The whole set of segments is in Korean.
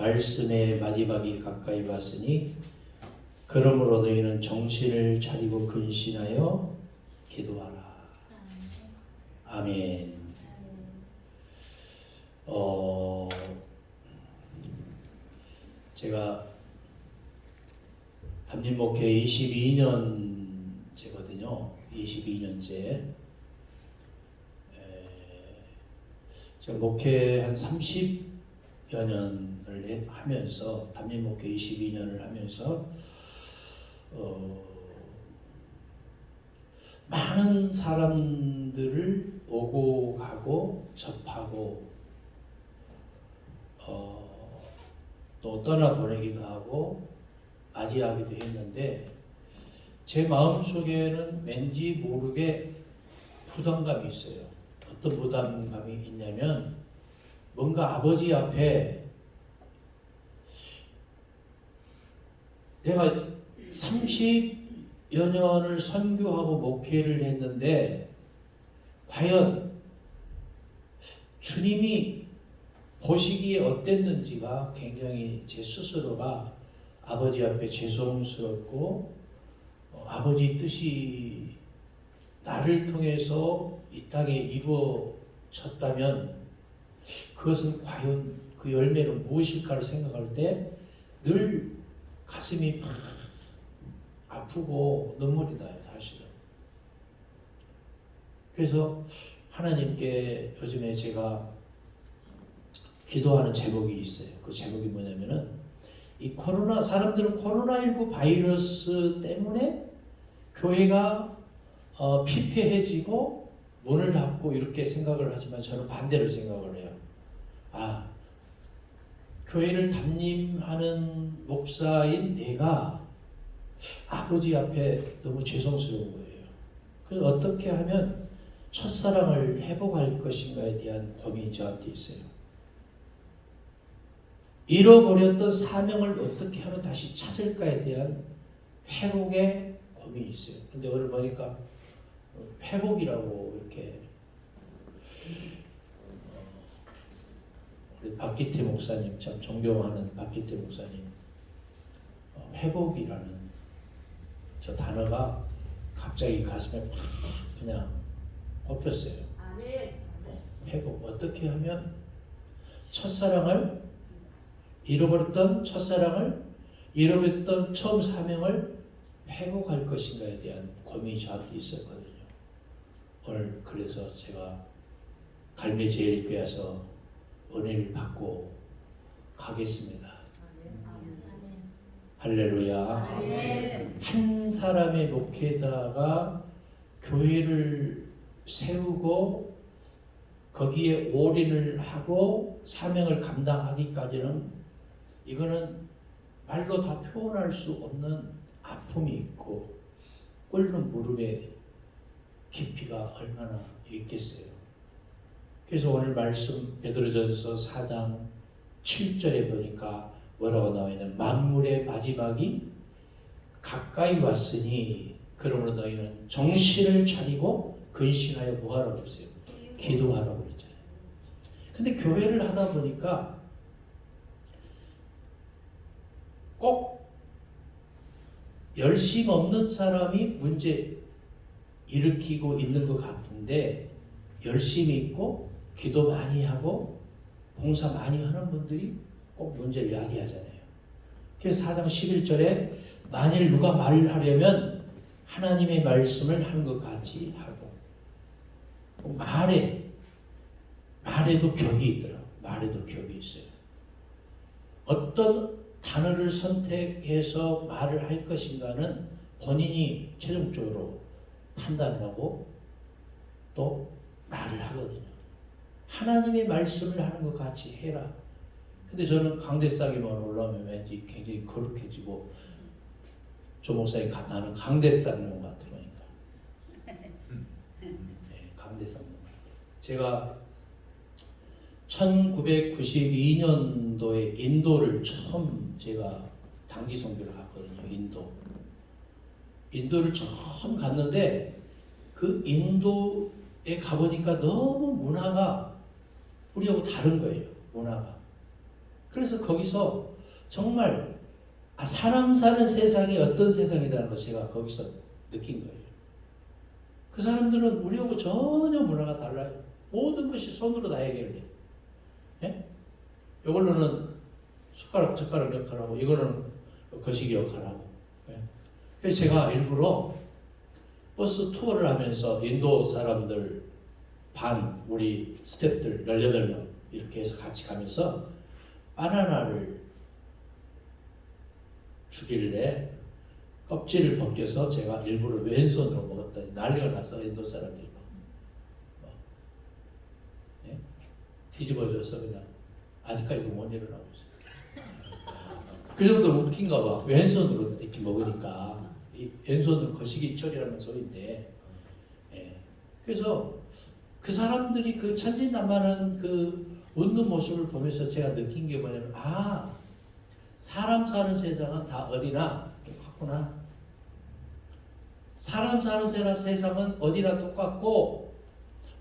말씀의 마지막이 가까이 왔으니 그러므로 너희는 정신을 차리고 근신하여 기도하라. 아멘. 제가 담임 목회 22년째거든요. 22년째. 제가 목회 한 30여 년을 하면서, 담임 목회 22년을 하면서 많은 사람들을 오고 가고 접하고 또 떠나보내기도 하고 맞이하기도 했는데, 제 마음속에는 왠지 모르게 부담감이 있어요. 어떤 부담감이 있냐면, 뭔가 아버지 앞에 내가 30여 년을 선교하고 목회를 했는데 과연 주님이 보시기에 어땠는지가 굉장히 제 스스로가 아버지 앞에 죄송스럽고, 아버지 뜻이 나를 통해서 이 땅에 이루어졌다면 그것은 과연 그 열매는 무엇일까를 생각할 때 늘 가슴이 막 아프고 눈물이 나요, 사실은. 그래서 하나님께 요즘에 제가 기도하는 제목이 있어요. 그 제목이 뭐냐면은, 이 코로나, 사람들은 코로나19 바이러스 때문에 교회가 피폐해지고 문을 닫고 이렇게 생각을 하지만, 저는 반대로 생각을 해요. 교회를 담임하는 목사인 내가 아버지 앞에 너무 죄송스러운 거예요. 그래서 어떻게 하면 첫사랑을 회복할 것인가에 대한 고민이 저한테 있어요. 잃어버렸던 사명을 어떻게 하면 다시 찾을까에 대한 회복의 고민이 있어요. 근데 오늘 보니까 회복이라고 이렇게 우리 박기태 목사님, 참 존경하는 박기태 목사님, 회복이라는 저 단어가 갑자기 가슴에 팍 그냥 꼽혔어요. 회복. 어떻게 하면 잃어버렸던 첫사랑을, 잃어버렸던 처음 사명을 회복할 것인가에 대한 고민이 저한테 있었거든요. 오늘 그래서 제가 갈매제일교회에서 은혜를 받고 가겠습니다. 할렐루야. 한 사람의 목회자가 교회를 세우고 거기에 올인을 하고 사명을 감당하기까지는, 이거는 말로 다 표현할 수 없는 아픔이 있고 끓는 무릎의 깊이가 얼마나 있겠어요. 그래서 오늘 말씀 베드로전서 4장 7절에 보니까 뭐라고 나와 있냐면, 만물의 마지막이 가까이 왔으니 그러므로 너희는 정신을 차리고 근신하여 뭐하라고 그랬어요? 기도하라고 그랬잖아요. 근데 교회를 하다 보니까 꼭 열심 없는 사람이 문제 일으키고 있는 것 같은데, 열심히 있고 기도 많이 하고 봉사 많이 하는 분들이 꼭 문제를 야기하잖아요. 그래서 4장 11절에 만일 누가 말을 하려면 하나님의 말씀을 하는 것 같이 하고, 말에도 격이 있더라. 말에도 격이 있어요. 어떤 단어를 선택해서 말을 할 것인가는 본인이 최종적으로 판단하고 또 말을 하거든요. 하나님의 말씀을 하는 것 같이 해라. 근데 저는 강대상에만 올라오면 왠지 굉장히 거룩해지고, 조 목사님 나는 강대상인 것 같아요. 네, 강대상인 것 같아요. 제가 1992년도에 인도를 처음 제가 단기 선교를 갔거든요. 인도를 처음 갔는데, 그 인도에 가보니까 너무 문화가 우리하고 다른 거예요. 문화가. 그래서 거기서 정말 사람 사는 세상이 어떤 세상이라는 걸 제가 거기서 느낀 거예요. 그 사람들은 우리하고 전혀 문화가 달라요. 모든 것이 손으로 다 해결돼요. 예? 이걸로는 숟가락 젓가락 역할하고 이거는 거시기 역할하고. 예? 그래서 제가 일부러 버스 투어를 하면서 인도 사람들 반, 우리 스태프들 18명 이렇게 해서 같이 가면서 바나나를 주길래 껍질을 벗겨서 제가 일부러 왼손으로 먹었더니 난리가 나서 인도 사람들이 예? 뒤집어져서 그냥 아직까지도 못 일어나고 있어요. 그 정도로 웃긴가 봐. 왼손으로 이렇게 먹으니까 이 왼손으로 거시기 처리라는 소리인데 예. 그래서 그 사람들이 그 천진난만한 그 웃는 모습을 보면서 제가 느낀 게 뭐냐면 사람 사는 세상은 다 어디나 똑같구나. 사람 사는 세상은 어디나 똑같고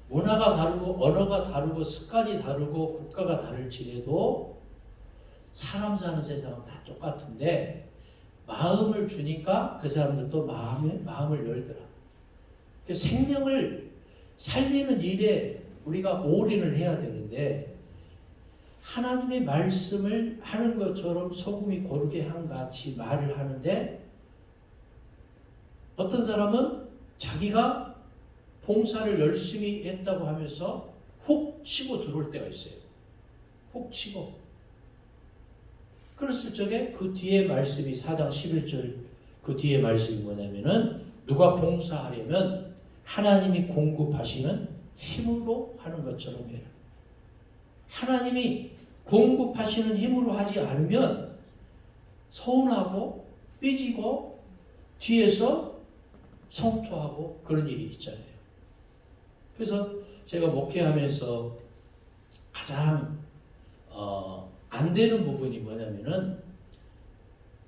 문화가 다르고 언어가 다르고 습관이 다르고 국가가 다를지라도 사람 사는 세상은 다 똑같은데 마음을 주니까 그 사람들도 마음을 열더라. 생명을 살리는 일에 우리가 올인을 해야 되는데 하나님의 말씀을 하는 것처럼 소금이 고르게 한 같이 말을 하는데 어떤 사람은 자기가 봉사를 열심히 했다고 하면서 훅 치고 들어올 때가 있어요. 훅 치고. 그랬을 적에 그 뒤에 말씀이 4장 11절 그 뒤에 말씀이 뭐냐면은 누가 봉사하려면 하나님이 공급하시는 힘으로 하는 것처럼 해라. 하나님이 공급하시는 힘으로 하지 않으면 서운하고 삐지고 뒤에서 성토하고 그런 일이 있잖아요. 그래서 제가 목회하면서 가장 안 되는 부분이 뭐냐면은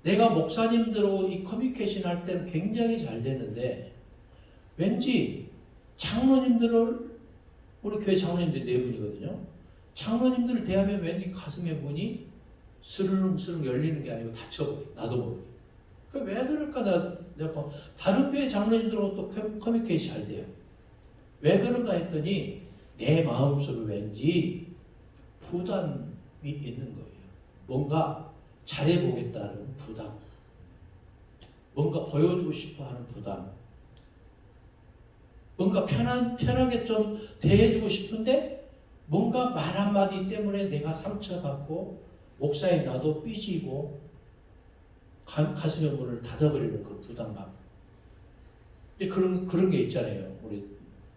내가 목사님들하고 이 커뮤니케이션 할 때는 굉장히 잘 되는데 왠지 장로님들을 우리 교회 장로님들이 4분이거든요. 장로님들을 대하면 왠지 가슴에 문이 스르릉스르릉 열리는 게 아니고 닫혀버려. 나도 모르게. 왜 그럴까? 내가 다른 교회 장로님들하고 또 커뮤니케이션 잘 돼요. 왜 그런가 했더니 내 마음속에 왠지 부담이 있는 거예요. 뭔가 잘해보겠다는 부담. 뭔가 보여주고 싶어하는 부담. 뭔가 편하게 좀 대해주고 싶은데 뭔가 말 한마디 때문에 내가 상처받고 목사인 나도 삐지고 가슴의 문을 닫아버리는 그 부담감. 그런 게 있잖아요. 우리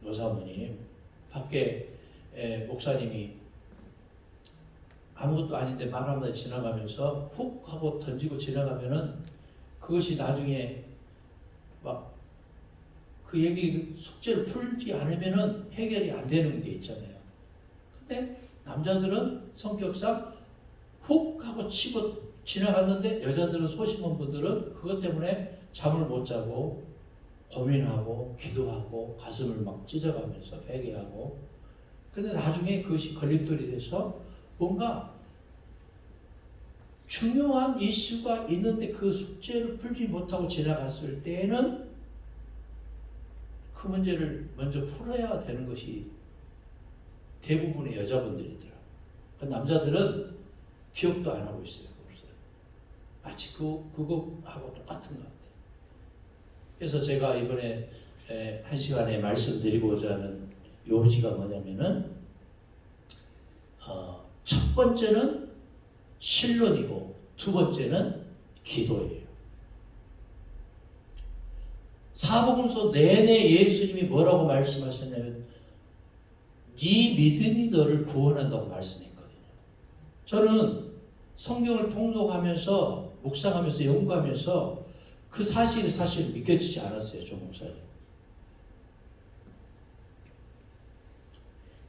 여사모님 밖에 목사님이 아무것도 아닌데 말 한마디 지나가면서 훅 하고 던지고 지나가면은 그것이 나중에 막 그 얘기 숙제를 풀지 않으면은 해결이 안 되는 게 있잖아요. 근데 남자들은 성격상 훅 하고 치고 지나갔는데 여자들은 소심한 분들은 그것 때문에 잠을 못 자고 고민하고 기도하고 가슴을 막 찢어가면서 회개하고 근데 나중에 그것이 걸림돌이 돼서 뭔가 중요한 이슈가 있는데 그 숙제를 풀지 못하고 지나갔을 때에는 그 문제를 먼저 풀어야 되는 것이 대부분의 여자분들이더라고요. 남자들은 기억도 안 하고 있어요. 마치 그거하고 똑같은 것 같아요. 그래서 제가 이번에 한 시간에 말씀드리고자 하는 요지가 뭐냐면은 첫 번째는 신론이고 두 번째는 기도예요. 사복음서 내내 예수님이 뭐라고 말씀하셨냐면 네 믿음이 너를 구원한다고 말씀했거든요. 저는 성경을 통독하면서 묵상하면서 연구하면서 그 사실이 사실 믿겨지지 않았어요. 조 목사님.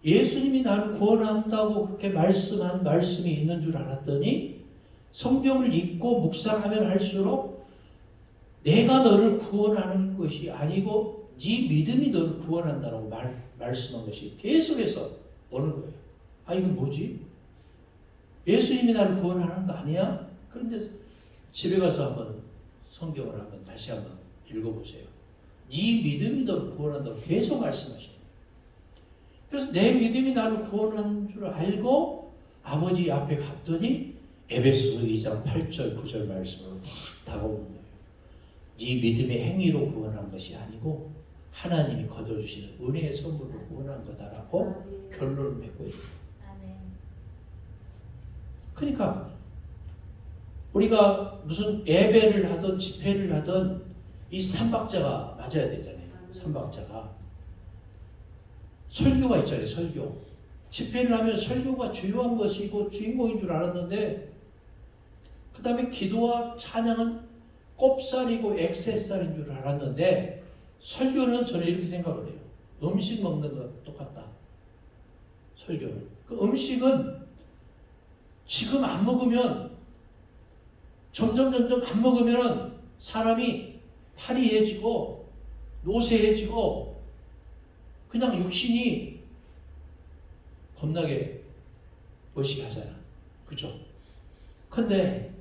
예수님이 나를 구원한다고 그렇게 말씀한 말씀이 있는 줄 알았더니 성경을 읽고 묵상하면 할수록 내가 너를 구원하는 것이 아니고 네 믿음이 너를 구원한다고 말씀한 것이 계속해서 오는 거예요. 이건 뭐지? 예수님이 나를 구원하는 거 아니야? 그런데 집에 가서 한번 성경을 한번 다시 한번 읽어보세요. 네 믿음이 너를 구원한다고 계속 말씀하셔요. 그래서 내 믿음이 나를 구원한 줄 알고 아버지 앞에 갔더니 에베소서 2장 8절 9절 말씀으로 딱 다가오는 거예요. 네 믿음의 행위로 구원한 것이 아니고 하나님이 거둬주시는 은혜의 선물로 구원한 거다라고 결론을 맺고 있는 거예요. 그러니까 우리가 무슨 예배를 하든 집회를 하든 이 삼박자가 맞아야 되잖아요. 삼박자가 설교가 있잖아요. 설교. 집회를 하면 설교가 주요한 것이고 주인공인 줄 알았는데 그 다음에 기도와 찬양은 꼽살이고 액세살인 줄 알았는데 설교는 저는 이렇게 생각을 해요. 음식 먹는 거 똑같다. 설교는. 그 음식은 지금 안 먹으면 점점 안 먹으면 사람이 파리해지고 노쇠해지고 그냥 육신이 겁나게 멋있게 하잖아. 그죠? 근데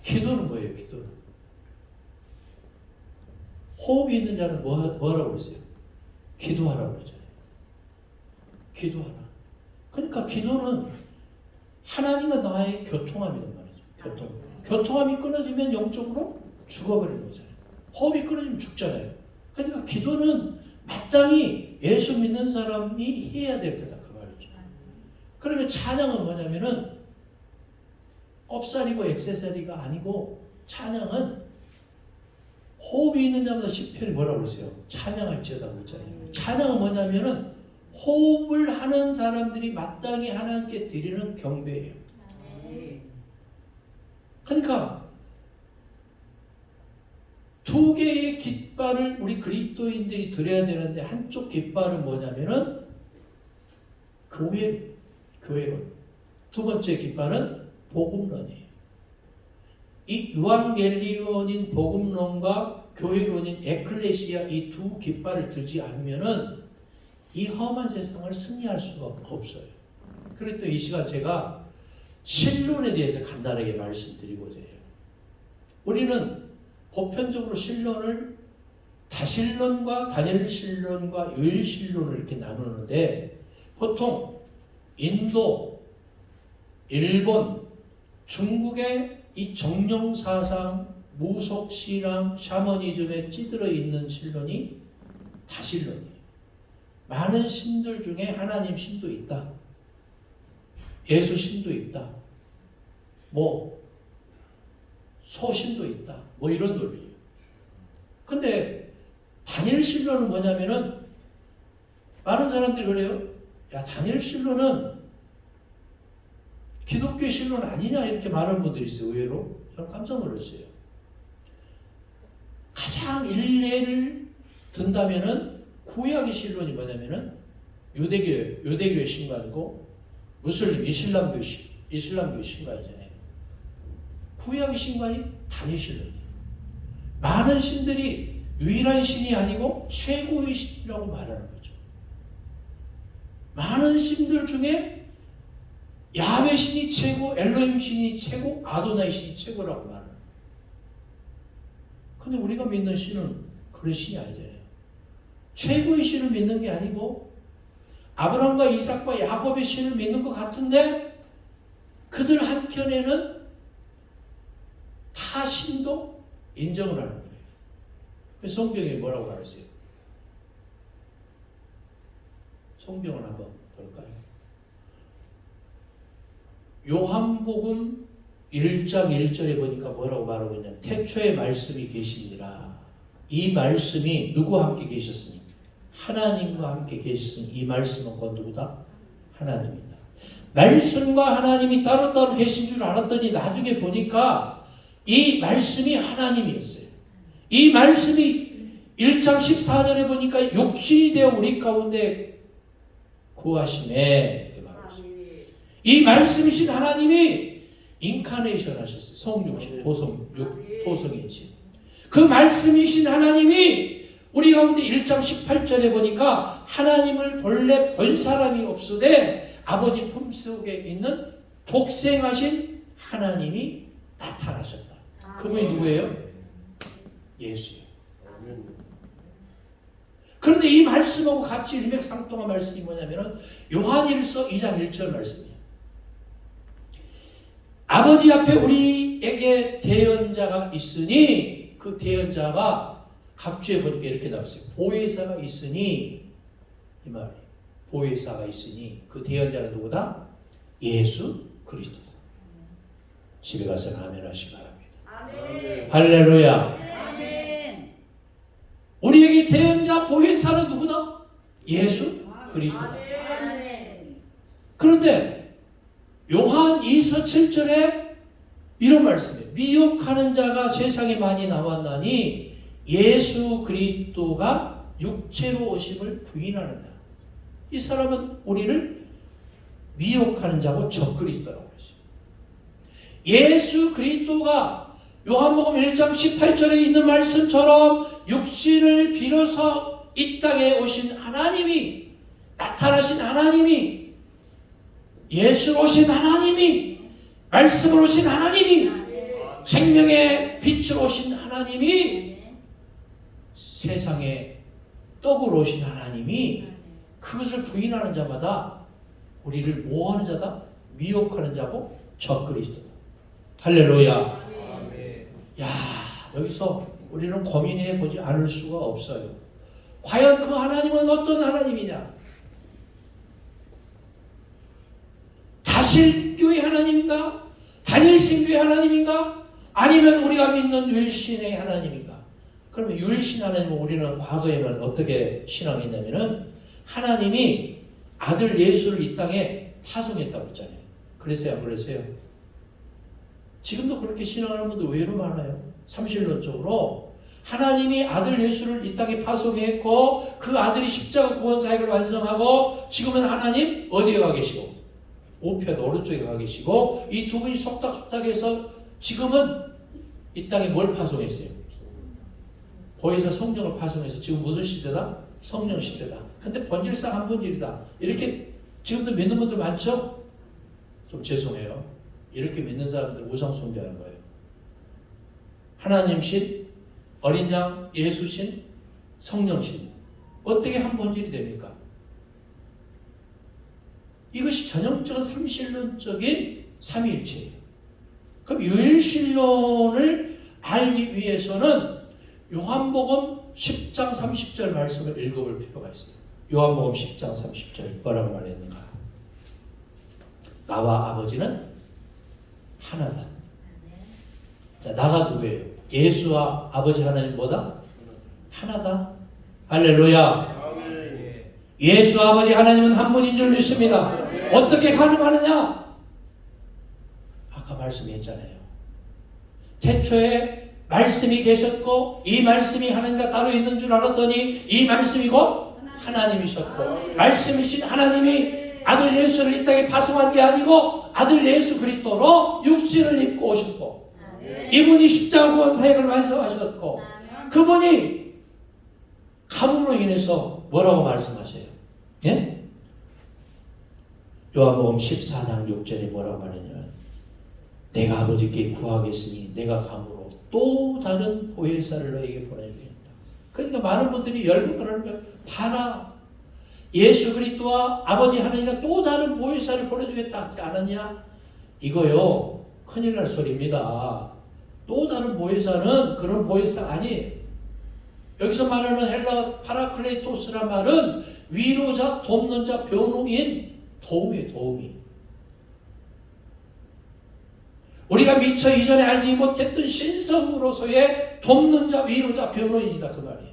기도는 뭐예요? 기도는 호흡이 있는 자는 뭐라고 그랬어요? 기도하라고 그러잖아요. 기도하라. 그러니까 기도는 하나님과 나의 교통함이란 말이죠. 교통함이 끊어지면 영적으로 죽어버리는 거잖아요. 호흡이 끊어지면 죽잖아요. 그러니까 기도는 마땅히 예수 믿는 사람이 해야 될 거다. 그 말이죠. 그러면 찬양은 뭐냐면은 꼽살이고 액세서리가 아니고 찬양은 호흡이 있는 자마다 10편이 뭐라고 그랬어요? 찬양할지어다 그랬잖아요. 찬양은 뭐냐면은 호흡을 하는 사람들이 마땅히 하나님께 드리는 경배예요. 그러니까 두 개의 깃발을 우리 그리스도인들이 드려야 되는데 한쪽 깃발은 뭐냐면은 교회론. 두 번째 깃발은 복음론이에요. 이 유앙겔리온인 복음론과 교회론인 에클레시아 이 두 깃발을 들지 않으면은 이 험한 세상을 승리할 수가 없어요. 그리고 또 이 시간 제가 신론에 대해서 간단하게 말씀드리고자 해요. 우리는 보편적으로 신론을 다신론과 단일신론과 유일신론을 이렇게 나누는데 보통 인도, 일본, 중국의 이 정령사상, 무속신앙, 샤머니즘에 찌들어 있는 신론이 다신론이에요. 많은 신들 중에 하나님 신도 있다. 예수 신도 있다. 소신도 있다. 이런 논리예요. 근데 단일 신론은 뭐냐면은 많은 사람들이 그래요. 야, 단일 신론은 기독교 신론 아니냐 이렇게 말하는 분들이 있어요. 의외로. 저는 깜짝 놀랐어요. 가장 일례를 든다면은 구약의 신론이 뭐냐면은 유대교의 신관이고 무슬림 이슬람교의 신관이잖아요. 구약의 신관이 단일 신론이에요. 많은 신들이 유일한 신이 아니고 최고의 신이라고 말하는 거죠. 많은 신들 중에 야훼 신이 최고, 엘로힘 신이 최고, 아도나이 신이 최고라고 말하는 거예요. 근데 우리가 믿는 신은 그런 신이 아니잖아요. 최고의 신을 믿는 게 아니고 아브라함과 이삭과 야곱의 신을 믿는 것 같은데 그들 한편에는 타 신도 인정을 하는 거예요. 그래서 성경에 뭐라고 말했어요? 성경을 한번 볼까요? 요한복음 1장 1절에 보니까 뭐라고 말하고 있냐면 태초에 말씀이 계시니라. 이 말씀이 누구와 함께 계셨습니까? 하나님과 함께 계셨으니 이 말씀은 곧 누구다? 하나님이다. 말씀과 하나님이 따로따로 계신 줄 알았더니 나중에 보니까 이 말씀이 하나님이었어요. 이 말씀이 1장 14절에 보니까 육신이 되어 우리 가운데 구하심에 이렇게 말했어요. 이 말씀이신 하나님이 인카네이션 하셨어요. 성육신, 토성인신. 그 말씀이신 하나님이 우리 가운데 1장 18절에 보니까 하나님을 본래 본 사람이 없으되 아버지 품속에 있는 독생하신 하나님이 나타나셨다. 그분이 누구예요? 예수예요. 그런데 이 말씀하고 같이 일맥상통한 말씀이 뭐냐면은 요한일서 2장 1절 말씀이에요. 아버지 앞에 우리에게 대언자가 있으니, 그 대언자가 갑주에 보니까 이렇게 나왔어요. 보혜사가 있으니, 이 말이에요. 보혜사가 있으니 그 대언자는 누구다? 예수 그리스도다. 집에 가서는 아멘 하시기 바랍니다. 아멘. 할렐루야. 아멘. 우리에게 대언자 보혜사는 누구다? 예수 그리스도다. 아멘. 그런데 요한 2서 7절에 이런 말씀이에요. 미혹하는 자가 세상에 많이 나왔나니 예수 그리스도가 육체로 오심을 부인하는 자. 이 사람은 우리를 미혹하는 자고 적그리스도라고 그러죠. 예수 그리스도가 요한복음 1장 18절에 있는 말씀처럼 육신을 빌어서 이 땅에 오신 하나님이, 나타나신 하나님이, 예수로 오신 하나님이, 말씀으로 오신 하나님이, 생명의 빛으로 오신 하나님이, 세상에 떡으로 오신 하나님이, 그것을 부인하는 자마다 우리를 뭐하는 자다? 미혹하는 자고 적그리스도다. 할렐루야. 야, 여기서 우리는 고민해 보지 않을 수가 없어요. 과연 그 하나님은 어떤 하나님이냐? 다실교의 하나님인가? 다닐신교의 하나님인가? 아니면 우리가 믿는 율신의 하나님인가? 그러면 율신 하나님은 우리는 과거에는 어떻게 신앙했냐면은 하나님이 아들 예수를 이 땅에 파송했다고 했잖아요. 그랬어요? 안 그랬어요? 지금도 그렇게 신앙하는 분들 의외로 많아요. 삼신론적으로 하나님이 아들 예수를 이 땅에 파송했고 그 아들이 십자가 구원 사역을 완성하고 지금은 하나님 어디에 가 계시고 우편 오른쪽에 가 계시고 이 두 분이 속닥속닥해서 지금은 이 땅에 뭘 파송했어요? 보혜사 성령을 파송해서 지금 무슨 시대다? 성령 시대다. 근데 본질상 한 본질이다. 이렇게 지금도 믿는 분들 많죠? 좀 죄송해요. 이렇게 믿는 사람들 우상 숭배하는 거예요. 하나님 신, 어린 양, 예수 신, 성령 신. 어떻게 한 본질이 됩니까? 이것이 전형적인 삼신론적인 삼위일체예요. 그럼 유일신론을 알기 위해서는 요한복음 10장 30절 말씀을 읽어볼 필요가 있어요. 요한복음 10장 30절 뭐라고 말했는가? 나와 아버지는 하나다. 자, 나가 누구예요? 예수와 아버지 하나님 뭐다? 하나다. 할렐루야. 예수 아버지 하나님은 한 분인 줄 믿습니다. 어떻게 가능하느냐? 아까 말씀했잖아요. 태초에 말씀이 계셨고 이 말씀이 하나님과 따로 있는 줄 알았더니 이 말씀이 곧 하나님이셨고 말씀이신 하나님이 아들 예수를 이 땅에 파송한 게 아니고 아들 예수 그리스도로 육신을 입고 오셨고 이분이 십자가 구원 사역을 완성하셨고 그분이 감으로 인해서 뭐라고 말씀하세요? 예? 요한복음 14장 6절에 뭐라고 말하냐면 내가 아버지께 구하겠으니 내가 감으로 또 다른 보혜사를 너에게 보내주겠다. 그러니까 많은 분들이 열분을 하는 거예요. 봐라. 예수 그리스도와 아버지 하나님과 또 다른 보혜사를 보내주겠다 하지 않았냐? 이거요. 큰일 날 소리입니다. 또 다른 보혜사는 그런 보혜사가 아니에요. 여기서 말하는 헬라 파라클레토스란 말은 위로자, 돕는 자, 변호인, 도움이에요. 도움이. 우리가 미처 이전에 알지 못했던 신성으로서의 돕는 자, 위로자, 변호인이다 그 말이에요.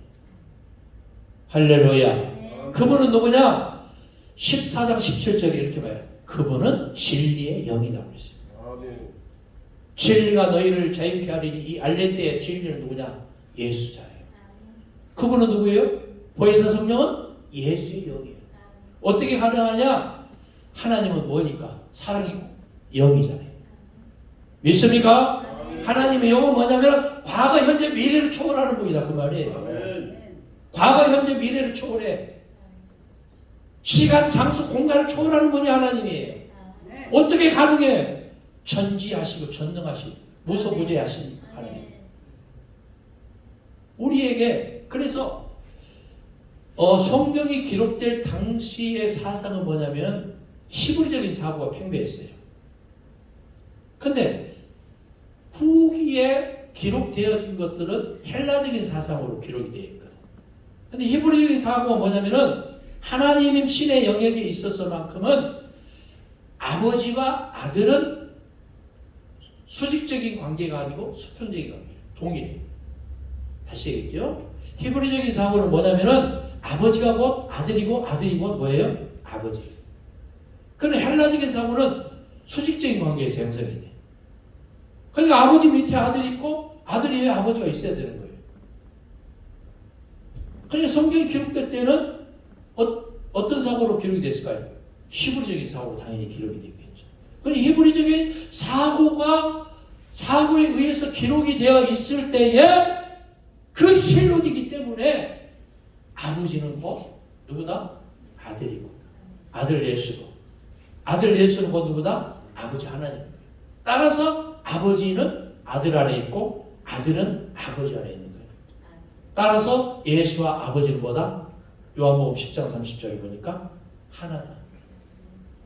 할렐루야. 그분은 누구냐? 14장 17절에 이렇게 봐요. 그분은 진리의 영이다 그랬어요. 진리가 너희를 자유케 하리니 이 알레떼의 진리는 누구냐? 예수잖아요. 그분은 누구예요? 보혜사 성령은 예수의 영이에요. 어떻게 가능하냐? 하나님은 뭐니까? 사랑이고 영이잖아요. 믿습니까? 하나님의 영은 뭐냐면 과거, 현재, 미래를 초월하는 분이다 그 말이에요. 과거, 현재, 미래를 초월해. 시간, 장소, 공간을 초월하는 분이 하나님이에요. 아멘. 어떻게 가능해? 전지하시고 전능하시고 무소부재하시니까 가능해요. 우리에게 그래서 성경이 기록될 당시의 사상은 뭐냐면 히브리적인 사고가 팽배했어요. 근데 후기에 기록되어진 것들은 헬라적인 사상으로 기록이 되어 있거든. 근데 히브리적인 사고가 뭐냐면은 하나님 신의 영역에 있어서만큼은 아버지와 아들은 수직적인 관계가 아니고 수평적인 관계, 동일해. 다시 얘기할게요. 히브리적인 사고는 뭐냐면은 아버지가 곧 아들이고 아들이 곧 뭐예요? 아버지. 그런데 헬라적인 사고는 수직적인 관계에서 형성이 돼. 그러니까 아버지 밑에 아들이 있고 아들 위에 아버지가 있어야 되는 거예요. 그러니까 성경이 기록될 때는 어떤 사고로 기록이 됐을까요? 히브리적인 사고로 당연히 기록이 됐겠죠. 그런데 히브리적인 사고에 의해서 기록이 되어 있을 때에 그 실론이기 때문에 아버지는 곧 누구다? 아들이고 아들 예수고 아들 예수는 곧 누구다? 아버지 하나님. 따라서 아버지는 아들 안에 있고 아들은 아버지 안에 있는 거예요. 따라서 예수와 아버지는 뭐다? 요한복음 10장 30절에 보니까 하나다.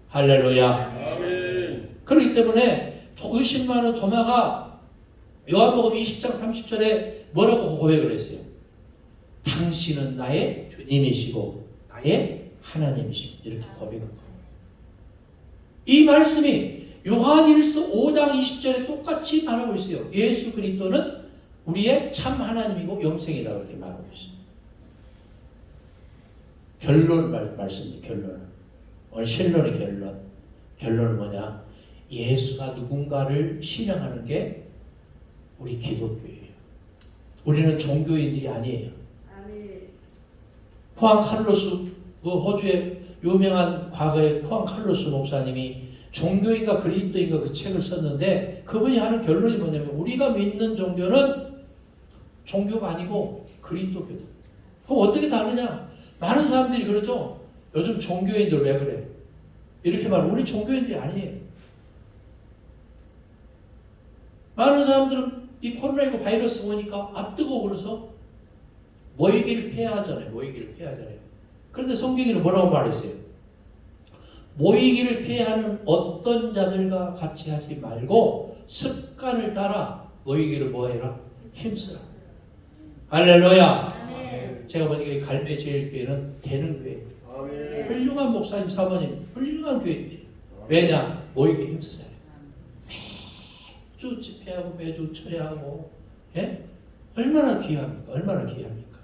할렐루야. 아멘. 그렇기 때문에 의심 많은 도마가 요한복음 20장 30절에 뭐라고 고백을 했어요? 당신은 나의 주님이시고 나의 하나님이시고 이렇게 고백을 거예요. 이 말씀이 요한일서 5장 20절에 똑같이 말하고 있어요. 예수 그리스도는 우리의 참 하나님이고 영생이다 그렇게 말하고 있어요. 결론 말씀입니다. 결론. 오늘 신론의 결론. 결론은 뭐냐? 예수가 누군가를 신앙하는 게 우리 기독교예요. 우리는 종교인들이 아니에요. 아멘. 후안 칼로스, 그 호주의 유명한 과거의 후안 칼로스 목사님이 종교인가 그리스도인가 그 책을 썼는데 그분이 하는 결론이 뭐냐면 우리가 믿는 종교는 종교가 아니고 그리스도교다. 그럼 어떻게 다르냐? 많은 사람들이 그러죠. 요즘 종교인들 왜 그래? 이렇게 말하면 우리 종교인들이 아니에요. 많은 사람들은 이 코로나19 바이러스 보니까 뜨거워 그래서 모이기를 폐하잖아요. 모이기를 폐하잖아요. 그런데 성경에는 뭐라고 말했어요? 모이기를 폐하는 어떤 자들과 같이 하지 말고 습관을 따라 모이기를 뭐해라? 힘쓰라. 할렐루야. 아멘. 제가 보니까 이 갈매 제일교회는 되는 교회예요. 아멘. 훌륭한 목사님 사모님 훌륭한 교회인데 왜냐? 모이기 힘쓰잖아요. 매주 집회하고 매주 철회하고 예? 얼마나 귀합니까? 얼마나 귀합니까?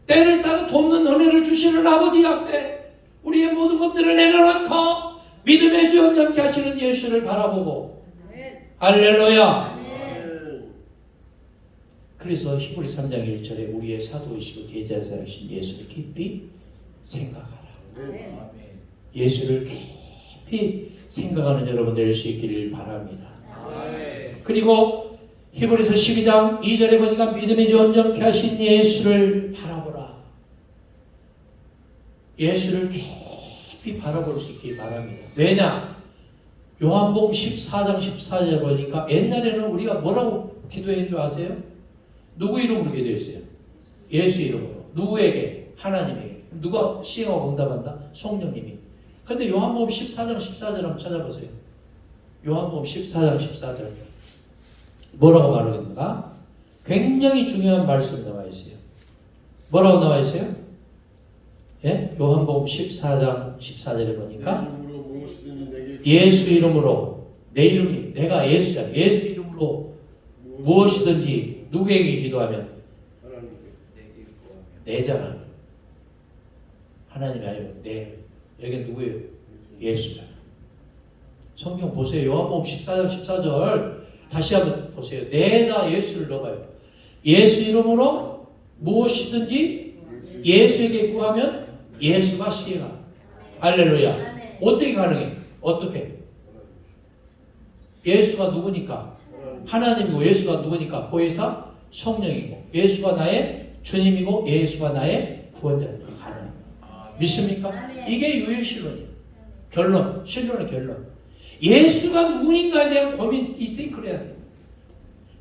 때를 따라 돕는 은혜를 주시는 아버지 앞에 우리의 모든 것들을 내려놓고 믿음의 주 영접케 하시는 예수를 바라보고 아멘. 할렐루야. 아멘. 그래서 히브리 3장 1절에 우리의 사도이시고 대제사장이신 예수를 깊이 생각하라. 아멘. 예수를 깊이 생각하는 여러분 될 수 있기를 바랍니다. 아멘. 그리고 히브리서 12장 2절에 보니까 믿음이 온전케 하신 예수를 바라보라. 예수를 깊이 바라볼 수 있기 바랍니다. 왜냐? 요한복음 14장 14절에 보니까 옛날에는 우리가 뭐라고 기도한 줄 아세요? 누구 이름으로 기도했어요? 예수 이름으로. 누구에게? 하나님에게. 누가 시행하고 응답한다? 성령님이. 근데 요한복음 14장 14절 한번 찾아보세요. 요한복음 14장 14절 뭐라고 말하는가? 굉장히 중요한 말씀이 나와 있어요. 뭐라고 나와 있어요? 예? 요한복음 14장 14절에 보니까 이름으로 무엇이든지 내게 예수 이름으로 내 이름이 내가 예수잖아. 예수 이름으로 무엇이든지 누구에게 기도하면 하나님께 내잖아. 하나님이 아니고 내. 여기 누구예요? 예수잖아. 성경 보세요. 요한복음 14장 14절 다시 한번 보세요. 내다 예수를 넣어봐요. 예수 이름으로 무엇이든지 예수에게 구하면 예수가 시행하라. 할렐루야. 아멘. 어떻게 가능해? 어떻게? 예수가 누구니까? 하나님이고 예수가 누구니까? 보혜사 성령이고 예수가 나의 주님이고 예수가 나의 구원자니까 가능합니다. 믿습니까? 아멘. 이게 유일신론이에요. 결론, 신론의 결론. 예수가 누구인가에 대한 고민 있으니 그래야 돼요.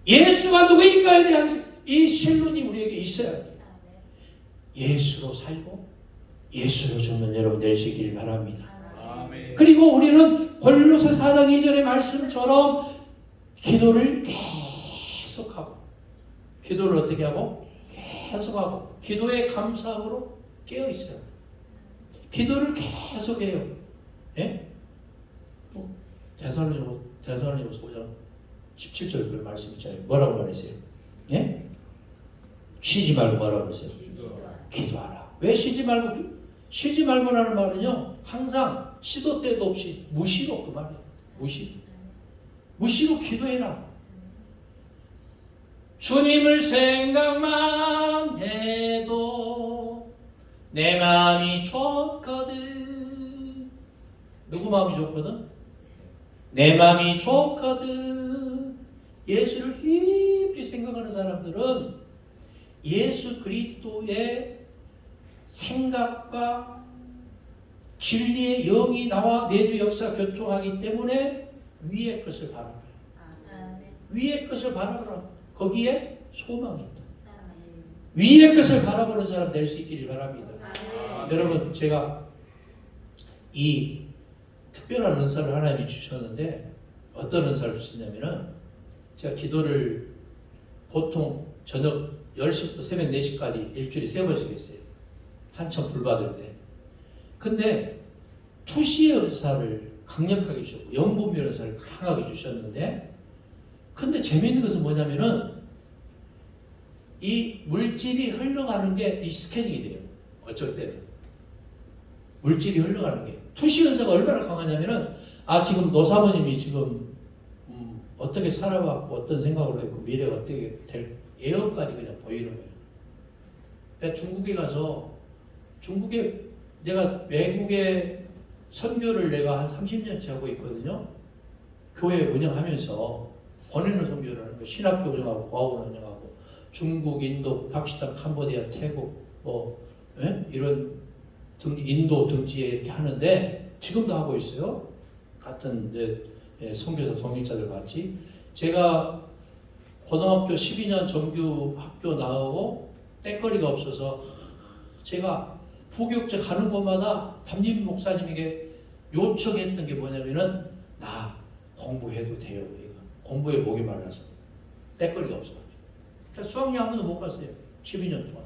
예수가 누구인가에 대한 이 신론이 우리에게 있어야 돼요. 예수로 살고 예수로 죽는 여러분 되시길 바랍니다. 그리고 우리는 골로새 4장 2절의 말씀처럼 기도를 계속하고, 기도를 어떻게 하고? 계속하고, 기도의 감사함으로 깨어있어요. 기도를 계속해요. 예? 데살로니가서 5장 17절 그 말씀 있잖아요. 뭐라고 말했어요? 예? 쉬지 말고 뭐라고 그랬어요? 기도하라. 왜 쉬지 말고? 쉬지 말고라는 말은요, 항상 시도 때도 없이 무시로 그 말이에요. 무시로 기도해라. 주님을 생각만 해도 내 마음이 좋거든. 누구 마음이 좋거든? 내 마음이 좋거든. 예수를 깊이 생각하는 사람들은 예수 그리스도의 생각과 진리의 영이 나와 내주 역사 교통하기 때문에 위의 것을 바라봐요. 위의 것을 바라보라. 거기에 소망이 있다. 위의 것을 바라보는 사람 될 수 있기를 바랍니다. 여러분, 제가 이 특별한 은사를 하나님이 주셨는데, 어떤 은사를 주셨냐면은, 제가 기도를 보통 저녁 10시부터 새벽 4시까지 일주일에 3번씩 했어요. 한참 불 받을 때. 근데 투시의 은사를 강력하게 주셨고 영분별 은사를 강하게 주셨는데, 근데 재미있는 것은 뭐냐면은 이 물질이 흘러가는 게 이 스캐닝이 돼요. 어쩔 때는 물질이 흘러가는 게, 투시 은사가 얼마나 강하냐면은, 지금 노사모님이 지금 어떻게 살아왔고 어떤 생각으로 했고 미래가 어떻게 될 예언까지 그냥 보이는 거예요. 내가 중국에 가서, 중국에 내가 외국에 선교를 내가 한 30년째 하고 있거든요. 교회 운영하면서 보내는 선교를 하는 거예요. 신학교 운영하고 과학원 운영하고 중국, 인도, 파키스탄, 캄보디아, 태국 이런 인도 등지에 이렇게 하는데 지금도 하고 있어요. 같은 선교사 동역자들 같이. 제가 고등학교 12년 정규 학교 나오고 때거리가 없어서 제가 부교육제 가는 곳마다 담임 목사님에게 요청했던 게 뭐냐면은, 나 공부해도 돼요. 공부에 목이 말라서 때거리가 없어가지고. 그러니까 수학여행 한 번도 못 갔어요. 12년 동안.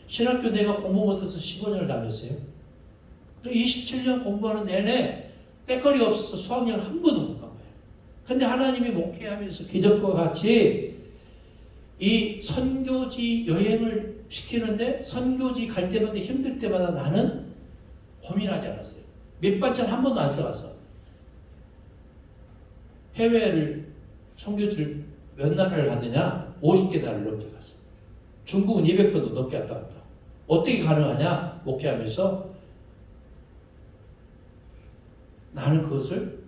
신학교 내가 공부 못해서 15년을 다녔어요. 27년 공부하는 내내 때거리가 없어서 수학여행 한 번도 못 간 거예요. 근데 하나님이 목회하면서 기적과 같이 이 선교지 여행을 시키는데, 선교지 갈 때마다 힘들 때마다 나는 고민하지 않았어요. 밑반찬 한 번도 안 써가서. 해외를 선교지를 몇 나라를 갔느냐? 50개 나라를 넘게 갔어요. 중국은 200번도 넘게 왔다 갔다. 어떻게 가능하냐? 목회하면서 나는 그것을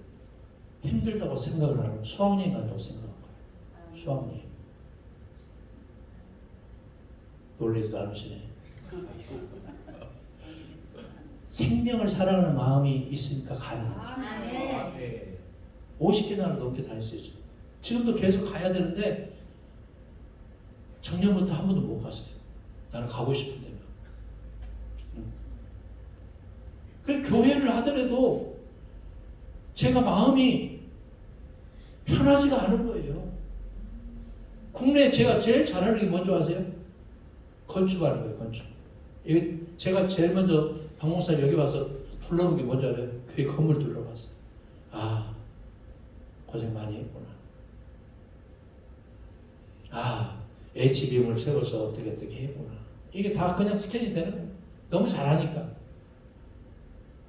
힘들다고 생각을 안 하고 수학여행 간다고 생각한 거예요. 수학여행. 놀라지도 않으시네. 생명을 사랑하는 마음이 있으니까 가능하죠. 50개 나라를 넘게 다녔어요. 지금도 계속 가야 되는데 작년부터 한 번도 못 갔어요. 나는 가고 싶은데. 그 교회를 하더라도 제가 마음이 편하지가 않은 거예요. 국내에 제가 제일 잘하는 게 뭔지 아세요? 건축하는 거예요. 건축. 제가 제일 먼저 박목사님 여기 와서 둘러본 게 뭔지 알아요? 교회 건물 둘러봤어요. 고생 많이 했구나. H빔을 세워서 어떻게 했구나. 이게 다 그냥 스캔이 되는 거예요. 너무 잘하니까.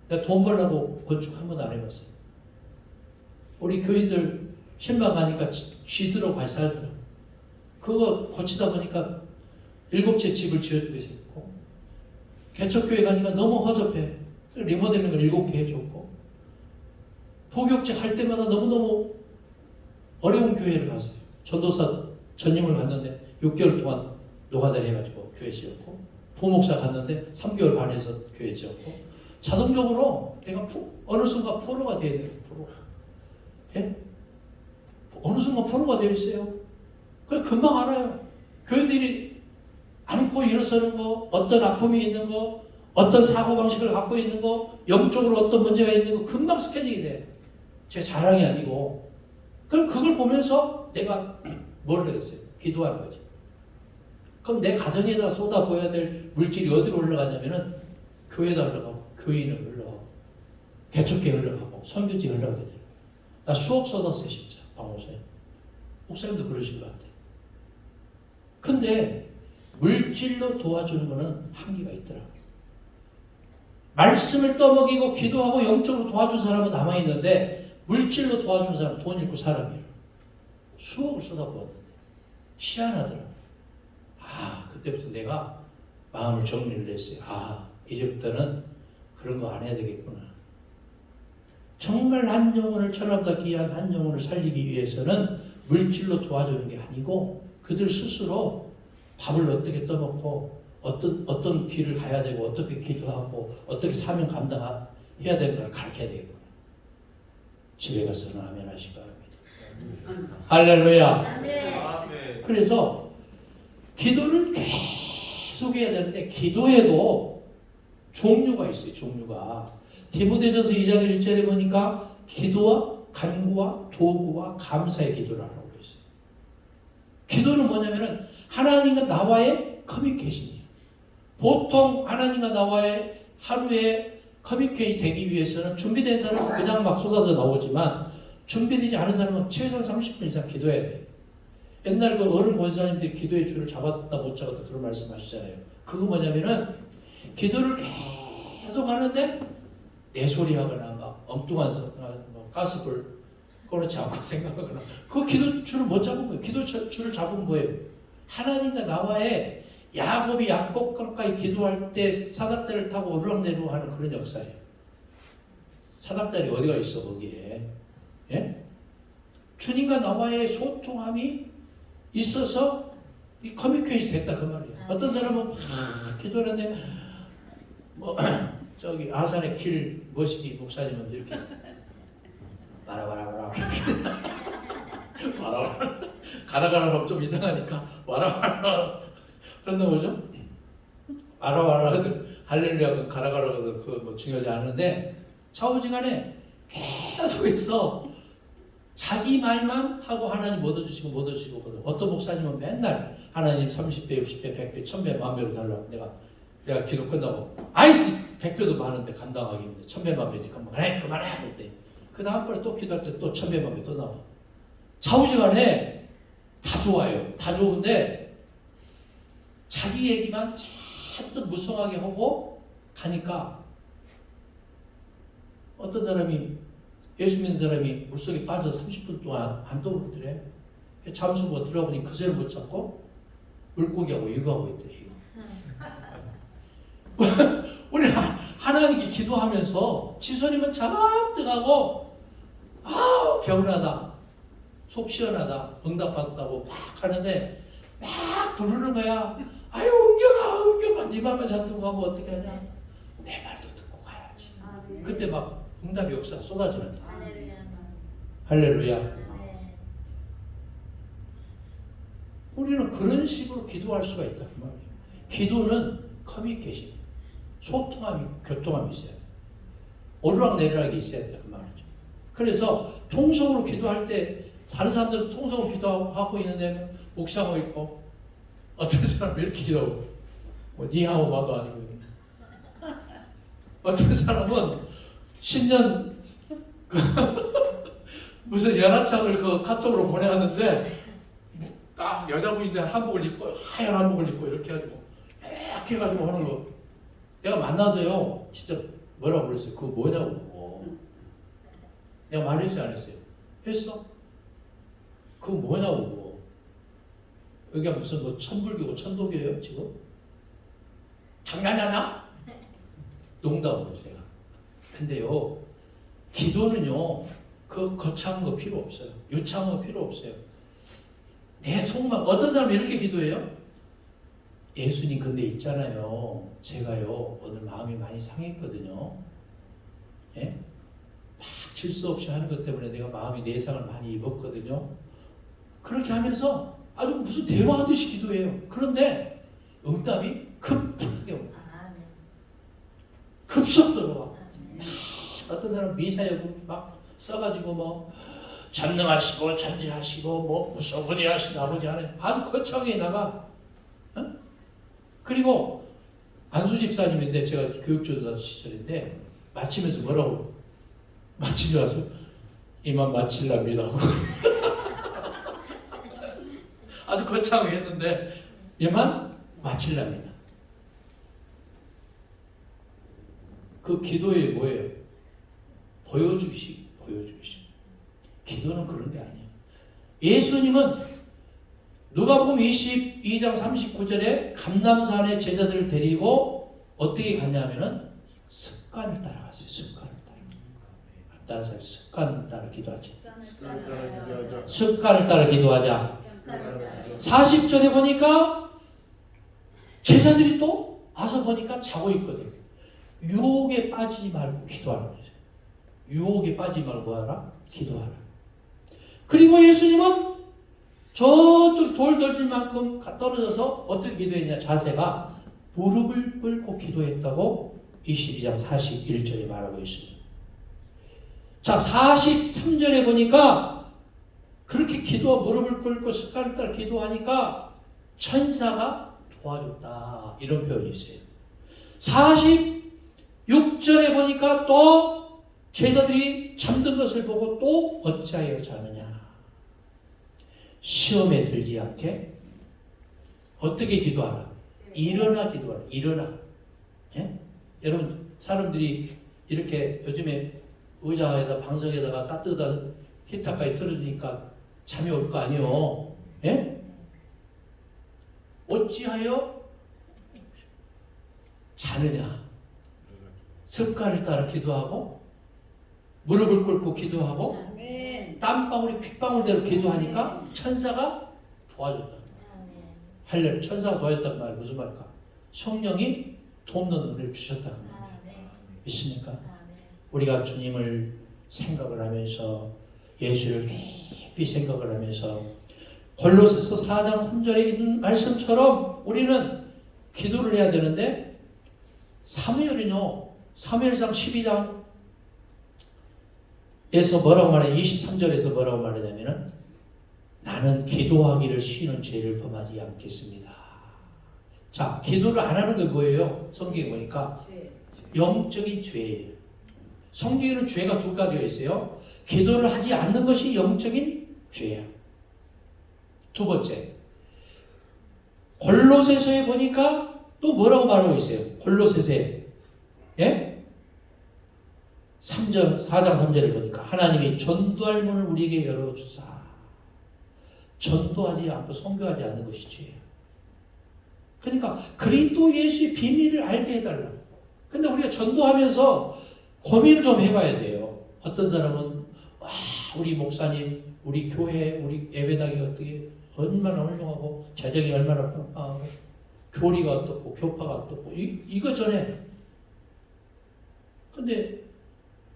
내가 돈 벌려고 건축 한 번도 안 해봤어요. 우리 교인들 신방 가니까 쥐들어 발살더라. 그거 고치다 보니까 7채 집을 지어주게 됐고, 개척교회 가니까 너무 허접해. 리모델링을 7개 해줬고, 부교육제 갈 때마다 너무너무 어려운 교회를 갔어요. 전도사 전임을 갔는데 6개월 동안 노가다 해가지고 교회 지었고, 부목사 갔는데 3개월 반에서 교회 지었고, 자동적으로 내가 어느 순간 프로가 되어야 돼요. 프로. 예? 어느 순간 프로가 되어 있어요. 그래 금방 알아요. 교인들이 앉고 일어서는 거, 어떤 아픔이 있는 거, 어떤 사고방식을 갖고 있는 거, 영적으로 어떤 문제가 있는 거 금방 스캔이 돼. 제 자랑이 아니고. 그럼 그걸 보면서 내가 뭘 하겠어요? 기도하는 거지. 그럼 내 가정에다 쏟아부어야 될 물질이 어디로 흘러가냐면은 교회에다 흘러가고, 교인을 흘러가고, 개척교회 흘러가고, 선교지에 흘러가게 돼요. 나 수억 쏟았어요, 진짜. 방호사에. 목사님도 그러신 것 같아요. 근데 물질로 도와주는 거는 한계가 있더라고요. 말씀을 떠먹이고 기도하고 영적으로 도와준 사람은 남아있는데 물질로 도와주는 사람은 돈 잃고 사람이에요. 수억을 쏟아부었는데 희한하더라고요. 그때부터 내가 마음을 정리를 했어요. 이제부터는 그런 거 안 해야 되겠구나. 정말 한 영혼을, 천하보다 귀한 한 영혼을 살리기 위해서는 물질로 도와주는 게 아니고 그들 스스로 밥을 어떻게 떠먹고 어떤 길을 가야 되고 어떻게 기도하고 어떻게 사명 감당해야 되는 걸 가르쳐야 되겠구나. 집에 가서는 아멘 하시기 바랍니다. 할렐루야. 아멘. 그래서 기도를 계속 해야 되는데 기도에도 종류가 있어요. 종류가. 디모데전서 2장 1절에 보니까 기도와 간구와 도구와 감사의 기도를 하라고 있어요. 기도는 뭐냐면은 하나님과 나와의 커뮤니케이션이에요. 보통 하나님과 나와의 하루에 커뮤니케이션이 되기 위해서는 준비된 사람은 그냥 막 쏟아져 나오지만 준비되지 않은 사람은 최소한 30분 이상 기도해야 돼요. 옛날 그 어른 권사님들이 기도의 줄을 잡았다 못 잡았다 그런 말씀 하시잖아요. 그거 뭐냐면은 기도를 계속 하는데 내 소리 하거나 엉뚱한 가스불 꺼놓지 않고 생각하거나 그 기도 줄을 못 잡은 거예요. 기도 줄을 잡은 거예요. 하나님과 나와의 야곱이 약속 가까이 기도할 때 사닥다리를 타고 오르락내리락 하는 그런 역사예요. 사닥다리 어디가 있어 거기에. 예? 주님과 나와의 소통함이 있어서 이 커뮤니케이션이 됐다 그 말이에요. 어떤 사람은 막 기도를 하는데 저기 아산의 길 머시기 목사님은 이렇게 와라와라와라 와라와라 가라가라 하면 좀 이상하니까 와라와라 그런다 뭐죠? 와라와라 할렐루야가 가라가라가 그뭐 중요하지 않은데 좌우지간에 계속해서 자기 말만 하고 하나님 못 얻으시고 어떤 목사님은 맨날 하나님 30배, 60배, 100배, 1000배, 10,000배로 달라고 내가 기도 끝나고 아이씨 100배도 많은데 감당하기 힘든데 1000배, 10,000배니까 그만해 할 때 그 다음번에 또 기도할 때 또 1000배, 10,000배 또 나와. 좌우지간에 다 좋아요. 다 좋은데 자기 얘기만 잔뜩 무성하게 하고 가니까 어떤 사람이 예수 믿는 사람이 물속에 빠져 30분 동안 안 떠오르더래. 잠수부가 들어보니 그새를 못 잡고 물고기하고 이거하고 있더래. 우리 하나님께 기도하면서 지선이면 잔뜩 하고 개운하다, 속 시원하다, 응답받았다고 막 하는데 막 부르는 거야. 아유 은경아 네 맘만 잔뜩 하고 어떻게 하냐. 내 말도 듣고 가야지. 그때 막 응답 역사가 쏟아지는 거야. 할렐루야. 우리는 그런 식으로 기도할 수가 있다 그 말이에요. 기도는 커뮤니케이션, 소통함이, 교통함이 있어야 돼. 오르락내리락이 있어야 돼 그 말이죠. 그래서 통성으로 기도할 때 다른 사람들은 통성으로 기도하고 있는데 묵상하고 있고 어떤 사람은 이렇게 기도하고 뭐 니하오 마도 아니고 어떤 사람은 10년 무슨 연하창을 그 카톡으로 보내왔는데 딱 여자분인데 한복을 입고 하얀 한복을 입고 이렇게 해가지고 이렇게 해가지고 하는 거 내가 만나서요 진짜 뭐라고 그랬어요. 그거 뭐냐고 내가 말했어요 안 했어요? 했어? 그거 뭐냐고 여기가 무슨 뭐 천불교고 천도교예요 지금? 장난하나? 농담으로 제가. 근데요 기도는요 그 거창한 거 필요 없어요. 유창한 거 필요 없어요. 내 속만 어떤 사람은 이렇게 기도해요? 예수님 근데 있잖아요. 제가요 오늘 마음이 많이 상했거든요. 예? 막 질수 없이 하는 것 때문에 내가 마음이 내상을 많이 입었거든요. 그렇게 하면서 아주 무슨 대화하듯이 기도해요. 그런데 응답이 급하게 옵니다. 급속 들어와. 어떤 사람 미사여금 막 써가지고 뭐 전능하시고 전지하시고 뭐 무소부지하신 아버지 하나님 아주 거창하게 나가. 어? 그리고 안수 집사님인데 제가 교육조사 시절인데 마치면서 뭐라고 마치고 와서 이만 마칠랍니다. 아주 거창하게 했는데 이만 마칠랍니다. 그 기도에 뭐예요? 보여주시. 기도는 그런 게 아니에요. 예수님은 누가복음 22장 39절에 감람산에 제자들을 데리고 어떻게 갔냐면은 습관을 따라갔어요. 습관을 따라 기도하지. 습관을 따라 기도하자. 40절에 보니까 제자들이 또 와서 보니까 자고 있거든. 유혹에 빠지지 말고 기도하라. 유혹에 빠지지 말고 뭐 하라? 기도하라. 그리고 예수님은 저쪽 돌 던질 만큼 떨어져서 어떻게 기도했냐? 자세가 무릎을 꿇고 기도했다고 22장 41절에 말하고 있습니다. 자, 43절에 보니까 그렇게 무릎을 꿇고 습관을 따라 기도하니까 천사가 도와줬다. 이런 표현이 있어요. 46절에 보니까 또 제자들이 잠든 것을 보고 또 어찌하여 자느냐. 시험에 들지 않게 어떻게 기도하라? 일어나 기도하라. 일어나. 예? 여러분 사람들이 이렇게 요즘에 의자에다 방석에다가 따뜻한 히터까지 틀어주니까 잠이 올 거 아니에요. 예? 어찌하여 자느냐. 습관을 따라 기도하고 무릎을 꿇고 기도하고 땀방울이 핏방울대로 기도하니까 천사가 도와줬다. 할렐루야. 천사가 도와줬단 말이 무슨 말일까? 성령이 돕는 은혜를 주셨다는 말이에요. 믿습니까? 우리가 주님을 생각을 하면서 예수를 깊이 생각을 하면서 골로새서 4장 3절에 있는 말씀처럼 우리는 기도를 해야 되는데 사무엘은요. 사무엘상 12장 에서 뭐라고 말해? 23절에서 뭐라고 말하냐면은 나는 기도하기를 쉬는 죄를 범하지 않겠습니다. 자, 기도를 안 하는 게 뭐예요? 성경에 보니까 영적인 죄예요. 성경에는 죄가 두 가지가 있어요. 기도를 하지 않는 것이 영적인 죄야. 두 번째, 골로새서에 보니까 또 뭐라고 말하고 있어요? 골로새서에, 예? 4장 3절을 보니까 하나님이 전도할 문을 우리에게 열어주사. 전도하지 않고 선교하지 않는 것이 죄예요. 그러니까 그리스도 예수의 비밀을 알게 해달라고. 근데 우리가 전도하면서 고민을 좀 해봐야 돼요. 어떤 사람은 우리 목사님, 우리 교회, 우리 예배당이 어떻게 얼마나 훌륭하고 재정이 얼마나 빵빵하고 교리가 어떻고 교파가 어떻고 이거 전해. 근데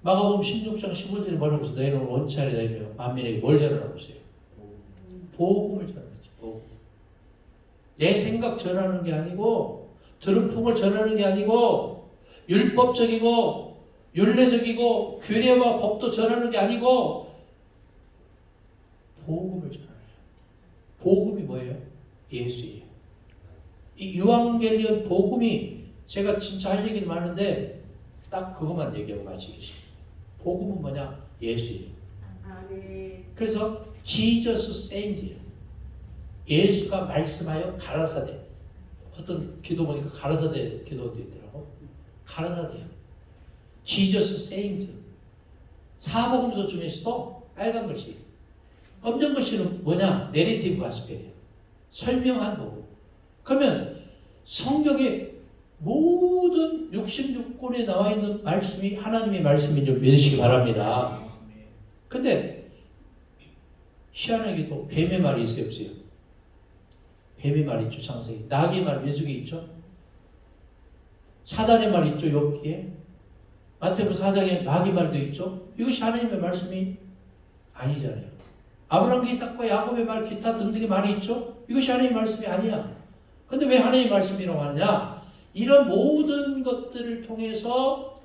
마가복음 16장 15절에 뭐라고 해서 너희는 원치 아니하며 만민에게 뭘 전하라고 했어요? 복음을 전하지. 복음. 내 생각 전하는 게 아니고 들은 풍을 전하는 게 아니고 율법적이고 율례적이고 규례와 법도 전하는 게 아니고 복음을 전하는 거예요. 복음이 뭐예요? 예수예요. 이 유앙겔리온 복음이 제가 진짜 할 얘기는 많은데 딱 그것만 얘기하고 마치겠습니다. 복음은 뭐냐? 예수예요. 그래서 Jesus said예요. 예수가 말씀하여 가라사대. 어떤 기도 보니까 가라사대 기도도 있더라고. 가라사대요. Jesus said. 사복음서 중에서도 빨간 글씨. 검정 글씨는 뭐냐? 내레티브 가스펠이에요. 설명한 복음. 그러면 성경의 모든 66권에 나와 있는 말씀이 하나님의 말씀인 줄 믿으시기 바랍니다. 근데 희한하게도 뱀의 말이 있어요, 없어요? 뱀의 말 있죠, 창세기. 낙의 말 민수기 있죠. 사단의 말 있죠, 욥기에. 마태복음 4장에 마귀 말도 있죠. 이것이 하나님의 말씀이 아니잖아요. 아브라함과 이삭과 야곱의 말 기타 등등의 말이 있죠. 이것이 하나님의 말씀이 아니야. 근데 왜 하나님의 말씀이라고 하느냐? 이런 모든 것들을 통해서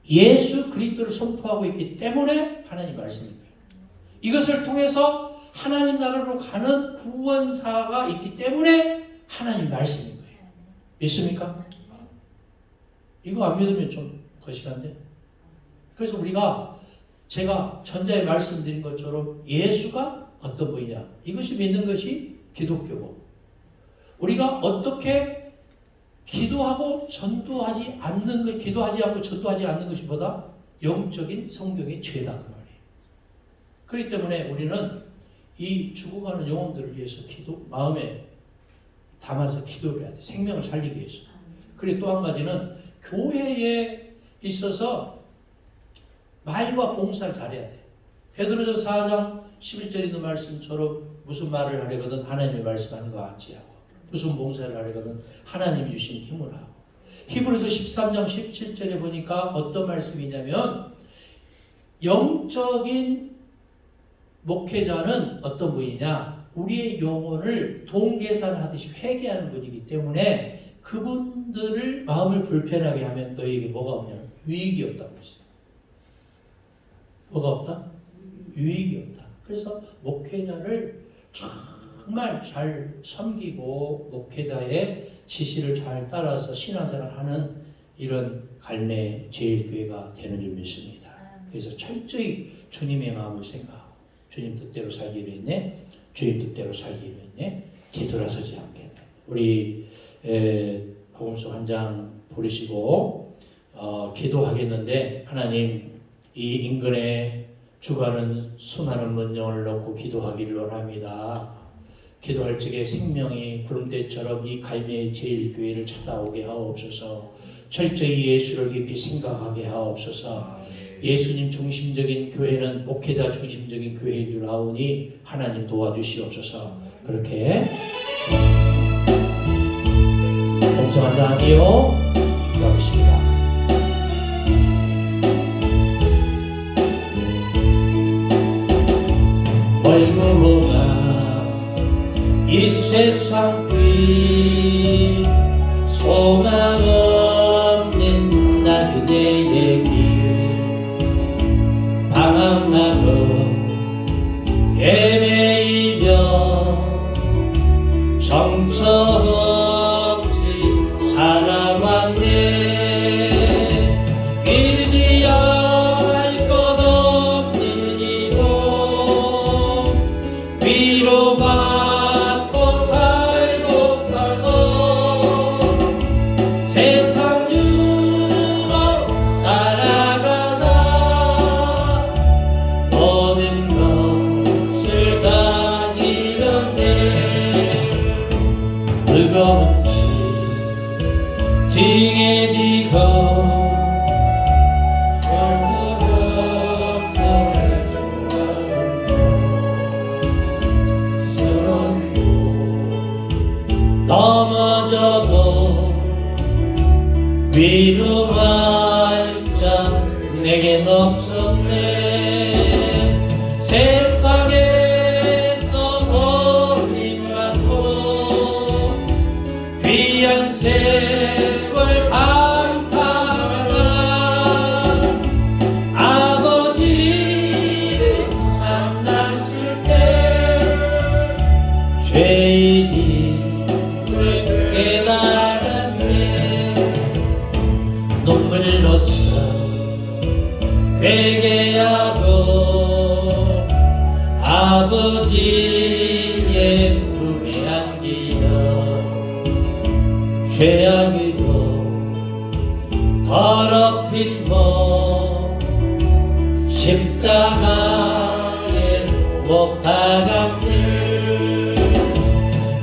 예수 그리스도를 선포하고 있기 때문에 하나님 말씀인 거예요. 이것을 통해서 하나님 나라로 가는 구원사가 있기 때문에 하나님 말씀인 거예요. 믿습니까? 이거 안 믿으면 좀 거시기한데. 그래서 제가 전자에 말씀드린 것처럼 예수가 어떤 분이냐, 이것이 믿는 것이 기독교고, 우리가 어떻게 기도하고 전도하지 않는 것, 기도하지 않고 전도하지 않는 것이 보다 영적인 성경의 죄다 그 말이에요. 그렇기 때문에 우리는 이 죽어가는 영혼들을 위해서 마음에 담아서 기도를 해야 돼. 생명을 살리기 위해서. 그리고 또 한 가지는 교회에 있어서 말과 봉사를 잘해야 돼. 베드로전서 4장 11절에 있는 말씀처럼 무슨 말을 하려거든 하나님의 말씀하는 것 같이 하고, 무슨 봉사를 하려거든 하나님이 주신 힘을 하고. 히브리서 13장 17절에 보니까 어떤 말씀이냐면, 영적인 목회자는 어떤 분이냐, 우리의 영혼을 동계산하듯이 회개하는 분이기 때문에 그분들을 마음을 불편하게 하면 너에게 뭐가 없냐면 유익이 없다고 했어요. 뭐가 없다? 유익이 없다. 그래서 목회자를 정말 잘 섬기고 목회자의 지시를 잘 따라서 신앙생활을 하는 이런 갈매 제일교회가 되는 줄 믿습니다. 그래서 철저히 주님의 마음을 생각하고 주님 뜻대로 살기로 했네, 주님 뜻대로 살기로 했네, 뒤돌아서지 않겠네. 우리 복음서 한 장 부르시고 기도하겠는데, 하나님, 이 인근에 죽어가는 수많은 문영을 놓고 기도하기를 원합니다. 기도할 적에 생명이 구름대처럼 이 갈매의 제일교회를 찾아오게 하옵소서. 철저히 예수를 깊이 생각하게 하옵소서. 예수님 중심적인 교회는 목회자 중심적인 교회인 줄 아오니 하나님 도와주시옵소서. 그렇게 봉사한다 하니요 기도하겠습니다. 멀고로나 이 세상 길 소망 없는 나 그대의 길 방황하고 헤매이며 정처없이 살아왔네. 의지할 것 없는 이곳 위로받고 살고 가서 세상 유로 날아가다 모든 것을 다 잃었네. 무거운 짐 등에 지고 넘어져도 위로할 자 내겐 없었네. 세상에서 버림받고 귀한 세월 방탕하다 아버지를 만났을 때 죄인이 깨달았네. 눈물로써 회개하고 아버지의 품에 안기어 죄악으로 더럽힌 몸 십자가에 못 박았네.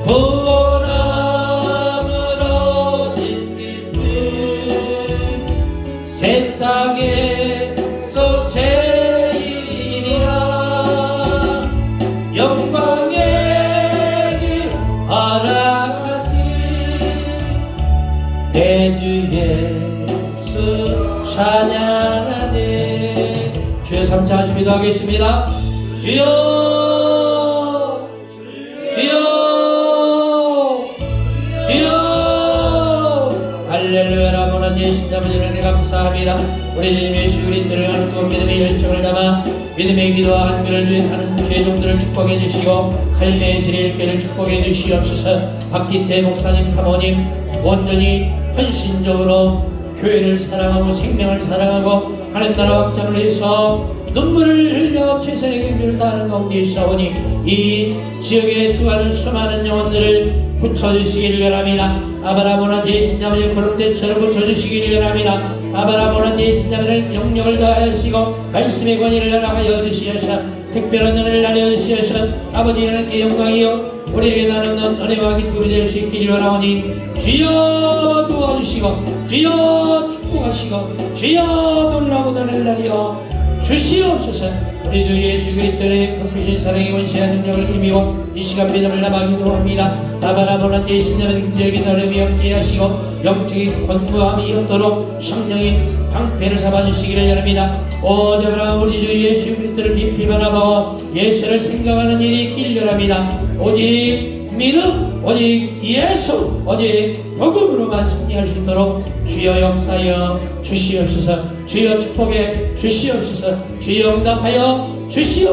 구원함을 얻은 그는 세상에서 제일이라 영광의 길 감사하시기도 하겠습니다. 주여 주여 주여 할렐루야. 라모나 예수님 아버지를 은혜 감사합니다. 우리 주님 예수 그리스도를 하는 믿음의 열정을 담아 믿음의 기도와 한결을 주행하는 죄종들을 축복해 주시고 칼매의 지혜를 축복해 주시옵소서. 박기태 목사님 사모님 온전히 헌신적으로 교회를 사랑하고 생명을 사랑하고 하나님 나라 확장을 위해서 눈물을 흘려 최선의 경주를 다하는 가운데 있사오니 이 지역에 주하는 수많은 영혼들을 붙여주시기를 원합니다. 아바라모나 예수님 아버지 그런데처럼 붙여주시기를 원합니다. 아바라모나 예수님 아버지는 영역을 더하시고 말씀의 권위를 나라하여 주시옵소서. 특별한 은혜를 나누어 주시옵소서. 아버지 하나님께 영광이요 우리에게 나누는 은혜와 기쁨이 될 수 있기를 원하오니 주여 도와주시고 주여 축복하시고 주여 놀라운 은혜를 나누어 주시옵소서. 우리 주 예수 그리스도의 극히신 사랑의 원시한 능력을 힘입어 이 시간 믿음을 담아 기도합니다. 아바라모나 예수님은 긍정적인 어려움이 없게 하시고 영적인 권고함이 없도록 성령인 방패를 삼아주시기를 원합니다. 오자마라 우리 주 예수 그리스도를 깊이 바라보고 예수를 생각하는 일이 있기를 원합니다. 오직 믿음, 오직 예수, 오직 복음으로만 승리할 수 있도록 주여 역사여 주시옵소서. 주여 축복해 주시옵소서. 주여 응답하여 주시옵소서.